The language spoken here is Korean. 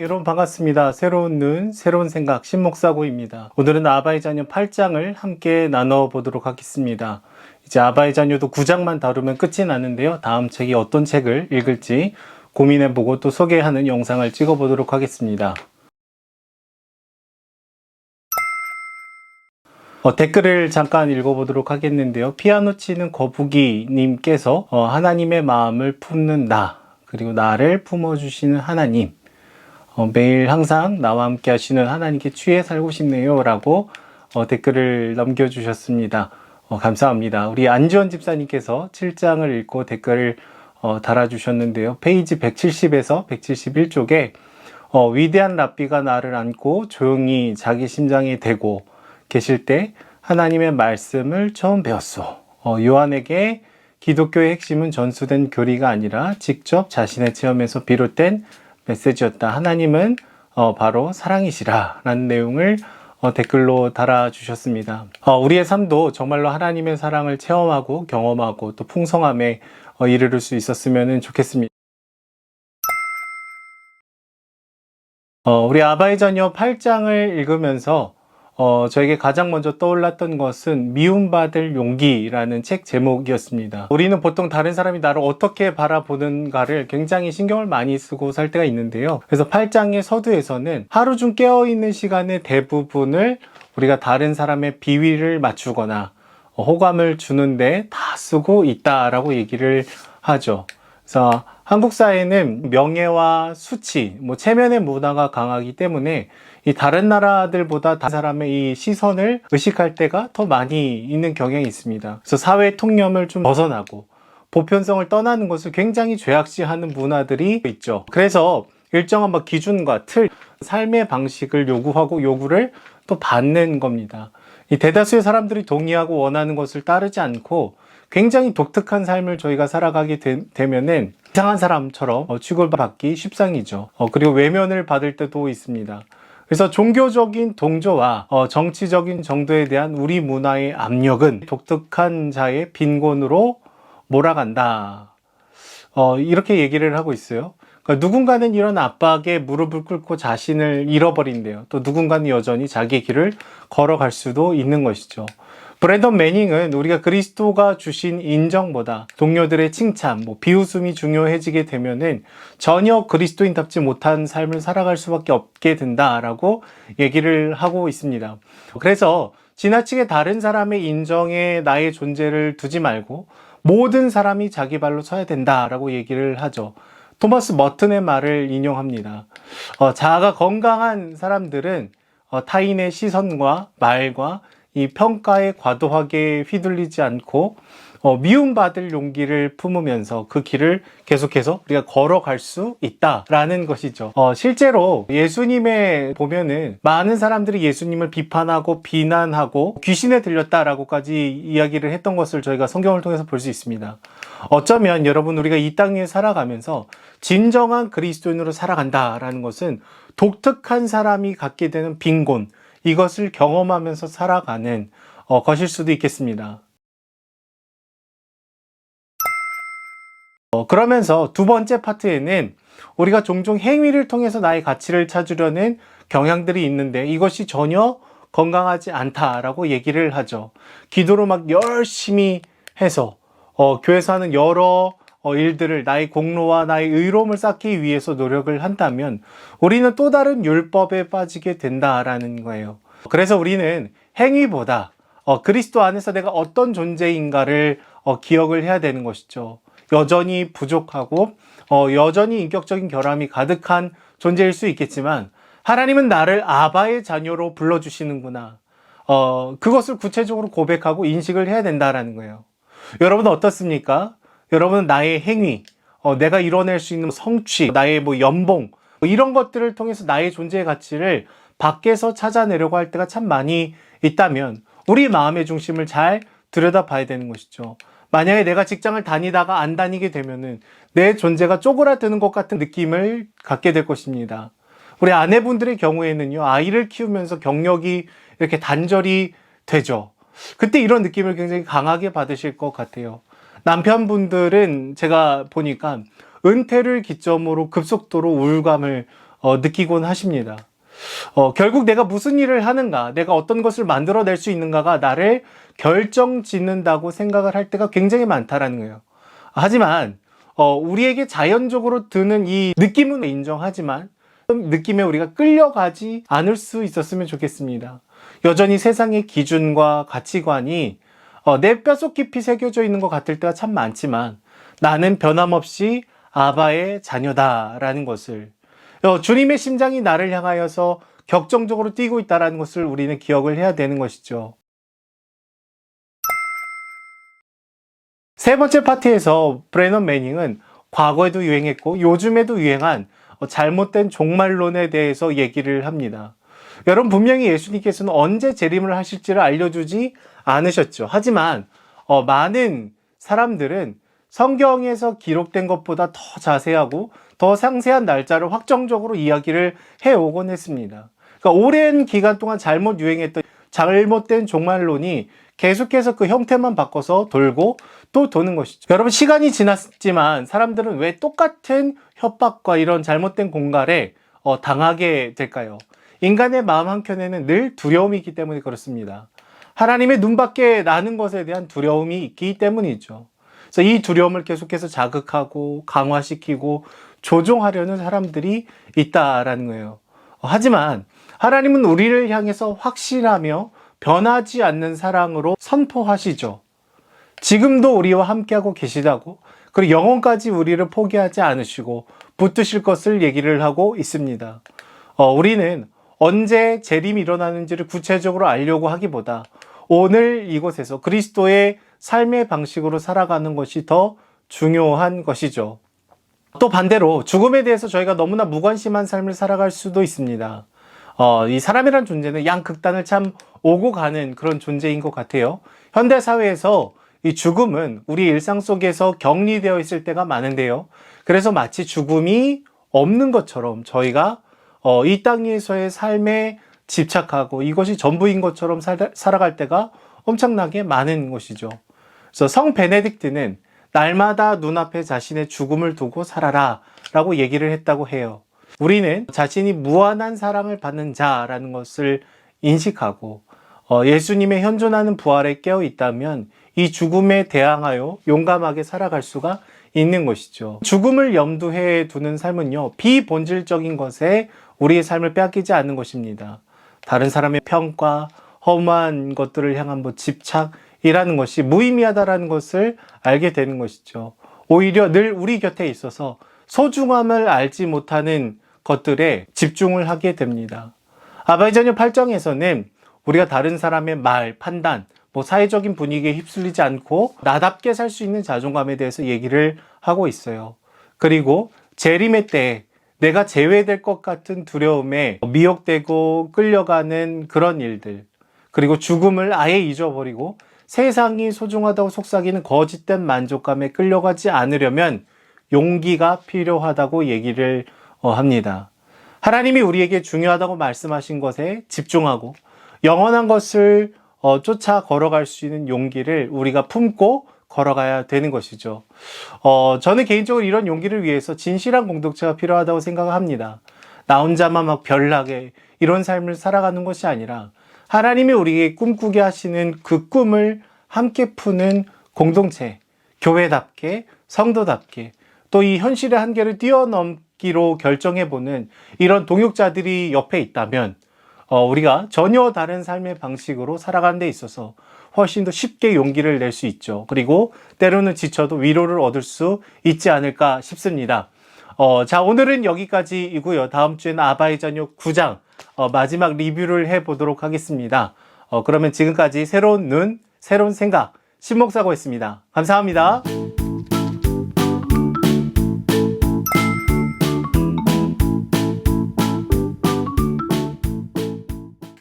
여러분 반갑습니다. 새로운 눈, 새로운 생각, 신목사고입니다. 오늘은 아바의 자녀 8장을 함께 나눠보도록 하겠습니다. 이제 아바의 자녀도 9장만 다루면 끝이 나는데요. 다음 책이 어떤 책을 읽을지 고민해보고 또 소개하는 영상을 찍어보도록 하겠습니다. 댓글을 잠깐 읽어보도록 하겠는데요. 피아노 치는 거북이님께서 하나님의 마음을 품는 나, 그리고 나를 품어주시는 하나님, 매일 항상 나와 함께 하시는 하나님께 취해 살고 싶네요 라고 댓글을 남겨주셨습니다. 감사합니다. 우리 안지원 집사님께서 7장을 읽고 댓글을 달아주셨는데요. 페이지 170에서 171쪽에 위대한 랍비가 나를 안고 조용히 자기 심장에 대고 계실 때 하나님의 말씀을 처음 배웠소. 요한에게 기독교의 핵심은 전수된 교리가 아니라 직접 자신의 체험에서 비롯된 메시지였다. 하나님은 바로 사랑이시라 라는 내용을 댓글로 달아주셨습니다. 우리의 삶도 정말로 하나님의 사랑을 체험하고 경험하고 또 풍성함에 이르를 수 있었으면 좋겠습니다. 우리 아바의 자녀 8장을 읽으면서 저에게 가장 먼저 떠올랐던 것은 미움받을 용기라는 책 제목이었습니다. 우리는 보통 다른 사람이 나를 어떻게 바라보는가를 굉장히 신경을 많이 쓰고 살 때가 있는데요. 그래서 8장의 서두에서는 하루 중 깨어있는 시간의 대부분을 우리가 다른 사람의 비위를 맞추거나 호감을 주는데 다 쓰고 있다라고 얘기를 하죠. 그래서 한국 사회는 명예와 수치, 체면의 문화가 강하기 때문에 이 다른 나라들보다 다른 사람의 이 시선을 의식할 때가 더 많이 있는 경향이 있습니다. 그래서 사회 통념을 좀 벗어나고 보편성을 떠나는 것을 굉장히 죄악시하는 문화들이 있죠. 그래서 일정한 기준과 틀, 삶의 방식을 요구하고 요구를 또 받는 겁니다. 이 대다수의 사람들이 동의하고 원하는 것을 따르지 않고 굉장히 독특한 삶을 저희가 살아가게 되면은 이상한 사람처럼 취급받기 십상이죠. 그리고 외면을 받을 때도 있습니다. 그래서 종교적인 동조와 정치적인 정도에 대한 우리 문화의 압력은 독특한 자의 빈곤으로 몰아간다. 이렇게 얘기를 하고 있어요. 그러니까 누군가는 이런 압박에 무릎을 꿇고 자신을 잃어버린대요. 또 누군가는 여전히 자기의 길을 걸어갈 수도 있는 것이죠. 브랜던 매닝은 우리가 그리스도가 주신 인정보다 동료들의 칭찬, 비웃음이 중요해지게 되면은 전혀 그리스도인답지 못한 삶을 살아갈 수밖에 없게 된다라고 얘기를 하고 있습니다. 그래서 지나치게 다른 사람의 인정에 나의 존재를 두지 말고 모든 사람이 자기 발로 서야 된다라고 얘기를 하죠. 토마스 머튼의 말을 인용합니다. 자아가 건강한 사람들은 타인의 시선과 말과 이 평가에 과도하게 휘둘리지 않고 미움받을 용기를 품으면서 그 길을 계속해서 우리가 걸어갈 수 있다라는 것이죠. 실제로 예수님에 보면은 많은 사람들이 예수님을 비판하고 비난하고 귀신에 들렸다라고까지 이야기를 했던 것을 저희가 성경을 통해서 볼 수 있습니다. 어쩌면 여러분 우리가 이 땅 위에 살아가면서 진정한 그리스도인으로 살아간다라는 것은 독특한 사람이 갖게 되는 빈곤, 이것을 경험하면서 살아가는 것일 수도 있겠습니다. 그러면서 두 번째 파트에는 우리가 종종 행위를 통해서 나의 가치를 찾으려는 경향들이 있는데 이것이 전혀 건강하지 않다라고 얘기를 하죠. 기도를 열심히 해서 교회에서 하는 여러 일들을 나의 공로와 나의 의로움을 쌓기 위해서 노력을 한다면 우리는 또 다른 율법에 빠지게 된다라는 거예요. 그래서 우리는 행위보다 그리스도 안에서 내가 어떤 존재인가를 기억을 해야 되는 것이죠. 여전히 부족하고 여전히 인격적인 결함이 가득한 존재일 수 있겠지만 하나님은 나를 아바의 자녀로 불러주시는구나. 그것을 구체적으로 고백하고 인식을 해야 된다라는 거예요. 여러분은 어떻습니까? 여러분은 나의 행위, 내가 이뤄낼 수 있는 성취, 나의 연봉, 이런 것들을 통해서 나의 존재의 가치를 밖에서 찾아내려고 할 때가 참 많이 있다면 우리 마음의 중심을 잘 들여다봐야 되는 것이죠. 만약에 내가 직장을 다니다가 안 다니게 되면은 내 존재가 쪼그라드는 것 같은 느낌을 갖게 될 것입니다. 우리 아내분들의 경우에는요, 아이를 키우면서 경력이 이렇게 단절이 되죠. 그때 이런 느낌을 굉장히 강하게 받으실 것 같아요. 남편분들은 제가 보니까 은퇴를 기점으로 급속도로 우울감을 느끼곤 하십니다. 결국 내가 무슨 일을 하는가, 내가 어떤 것을 만들어낼 수 있는가가 나를 결정짓는다고 생각을 할 때가 굉장히 많다라는 거예요. 하지만 우리에게 자연적으로 드는 이 느낌은 인정하지만 느낌에 우리가 끌려가지 않을 수 있었으면 좋겠습니다. 여전히 세상의 기준과 가치관이 내 뼛속 깊이 새겨져 있는 것 같을 때가 참 많지만 나는 변함없이 아바의 자녀다라는 것을, 주님의 심장이 나를 향하여서 격정적으로 뛰고 있다는 것을 우리는 기억을 해야 되는 것이죠. 세 번째 파트에서 브래넌 매닝은 과거에도 유행했고 요즘에도 유행한 잘못된 종말론에 대해서 얘기를 합니다. 여러분, 분명히 예수님께서는 언제 재림을 하실지를 알려주지 않으셨죠. 하지만 많은 사람들은 성경에서 기록된 것보다 더 자세하고 더 상세한 날짜를 확정적으로 이야기를 해오곤 했습니다. 그러니까 오랜 기간 동안 잘못 유행했던 잘못된 종말론이 계속해서 그 형태만 바꿔서 돌고 또 도는 것이죠. 여러분, 시간이 지났지만 사람들은 왜 똑같은 협박과 이런 잘못된 공갈에 당하게 될까요? 인간의 마음 한켠에는 늘 두려움이 있기 때문에 그렇습니다. 하나님의 눈밖에 나는 것에 대한 두려움이 있기 때문이죠. 그래서 이 두려움을 계속해서 자극하고 강화시키고 조종하려는 사람들이 있다라는 거예요. 하지만 하나님은 우리를 향해서 확실하며 변하지 않는 사랑으로 선포하시죠. 지금도 우리와 함께하고 계시다고, 그리고 영원까지 우리를 포기하지 않으시고 붙드실 것을 얘기를 하고 있습니다. 우리는 언제 재림이 일어나는지를 구체적으로 알려고 하기보다 오늘 이곳에서 그리스도의 삶의 방식으로 살아가는 것이 더 중요한 것이죠. 또 반대로 죽음에 대해서 저희가 너무나 무관심한 삶을 살아갈 수도 있습니다. 이 사람이란 존재는 양극단을 참 오고 가는 그런 존재인 것 같아요. 현대 사회에서 이 죽음은 우리 일상 속에서 격리되어 있을 때가 많은데요. 그래서 마치 죽음이 없는 것처럼 저희가 이 땅에서의 삶에 집착하고 이것이 전부인 것처럼 살아갈 때가 엄청나게 많은 것이죠. 그래서 성 베네딕트는 날마다 눈앞에 자신의 죽음을 두고 살아라 라고 얘기를 했다고 해요. 우리는 자신이 무한한 사랑을 받는 자라는 것을 인식하고 예수님의 현존하는 부활에 깨어 있다면 이 죽음에 대항하여 용감하게 살아갈 수가 있는 것이죠. 죽음을 염두에 두는 삶은요, 비본질적인 것에 우리의 삶을 빼앗기지 않는 것입니다. 다른 사람의 평가, 험한 것들을 향한 집착이라는 것이 무의미하다라는 것을 알게 되는 것이죠. 오히려 늘 우리 곁에 있어서 소중함을 알지 못하는 것들에 집중을 하게 됩니다. 아바의 자녀 8장에서는 우리가 다른 사람의 말, 판단, 사회적인 분위기에 휩쓸리지 않고 나답게 살 수 있는 자존감에 대해서 얘기를 하고 있어요. 그리고 재림의 때에 내가 제외될 것 같은 두려움에 미혹되고 끌려가는 그런 일들, 그리고 죽음을 아예 잊어버리고 세상이 소중하다고 속삭이는 거짓된 만족감에 끌려가지 않으려면 용기가 필요하다고 얘기를 합니다. 하나님이 우리에게 중요하다고 말씀하신 것에 집중하고 영원한 것을 쫓아 걸어갈 수 있는 용기를 우리가 품고 걸어가야 되는 것이죠. 저는 개인적으로 이런 용기를 위해서 진실한 공동체가 필요하다고 생각을 합니다. 나 혼자만 막 별나게 이런 삶을 살아가는 것이 아니라 하나님이 우리에게 꿈꾸게 하시는 그 꿈을 함께 푸는 공동체, 교회답게, 성도답게, 또 이 현실의 한계를 뛰어넘기로 결정해보는 이런 동역자들이 옆에 있다면 우리가 전혀 다른 삶의 방식으로 살아가는 데 있어서 훨씬 더 쉽게 용기를 낼 수 있죠. 그리고 때로는 지쳐도 위로를 얻을 수 있지 않을까 싶습니다. 자, 오늘은 여기까지이고요. 다음 주에는 아바의 자녀 9장 마지막 리뷰를 해보도록 하겠습니다. 그러면 지금까지 새로운 눈, 새로운 생각, 신목사고였습니다. 감사합니다.